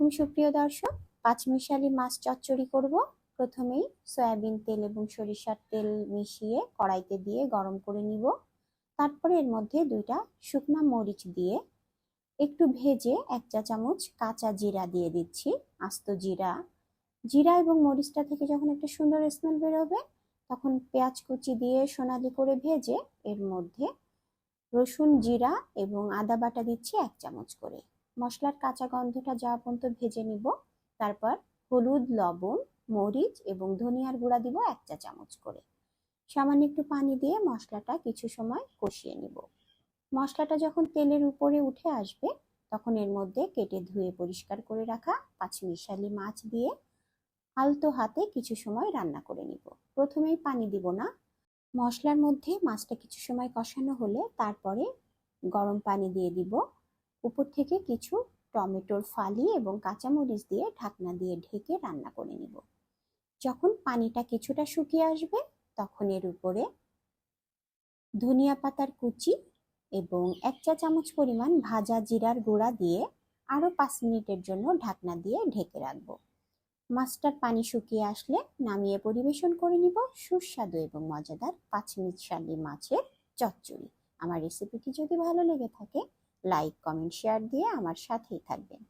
আলাইকুম সুপ্রিয় দর্শক, পাঁচমিশালি মাছ চচ্চড়ি করব। প্রথমেই সয়াবিন তেল এবং সরিষার তেল মিশিয়ে কড়াইতে দিয়ে গরম করে নিব। তারপরে এর মধ্যে 2টা শুকনা মরিচ দিয়ে একটু ভেজে 1 চা চামচ কাঁচা জিরা দিয়ে দিচ্ছি। আস্ত জিরা জিরা এবং মরিচটা থেকে যখন একটা সুন্দর স্মেল বেরোবে, তখন পেঁয়াজ কুচি দিয়ে সোনালি করে ভেজে এর মধ্যে রসুন, জিরা এবং আদা বাটা দিচ্ছি 1 চামচ করে। মশলার কাঁচা গন্ধটা যাওয়া পর্যন্ত ভেজে নিব। তারপর হলুদ, লবণ, মরিচ এবং ধনিয়ার গুঁড়া দিব 1 চা চামচ করে। সামান্য একটু পানি দিয়ে মশলাটা কিছু সময় কষিয়ে নিব। মশলাটা যখন তেলের উপরে উঠে আসবে, তখন এর মধ্যে কেটে ধুয়ে পরিষ্কার করে রাখা পাঁচমিশালি মাছ দিয়ে আলতো হাতে কিছু সময় রান্না করে নিব। প্রথমেই পানি দিব না। মশলার মধ্যে মাছটা কিছু সময় কষানো হলে তারপরে গরম পানি দিয়ে দিব। উপর থেকে কিছু টমেটোর ফালি এবং কাঁচামরিচ দিয়ে ঢাকনা দিয়ে ঢেকে রান্না করে নিব। যখন পানিটা কিছুটা শুকিয়ে আসবে, তখন এর উপরে ধনিয়া পাতার কুচি এবং 1 চা চামচ পরিমাণ ভাজা জিরার গুঁড়া দিয়ে আরো 5 মিনিটের জন্য ঢাকনা দিয়ে ঢেকে রাখবো। মাছটার পানি শুকিয়ে আসলে নামিয়ে পরিবেশন করে নিব সুস্বাদু এবং মজাদার পাঁচমিশালি মাছের চচ্চড়ি। আমার রেসিপিটি যদি ভালো লেগে থাকে, লাইক, কমেন্ট, শেয়ার দিয়ে আমার সাথেই থাকবেন।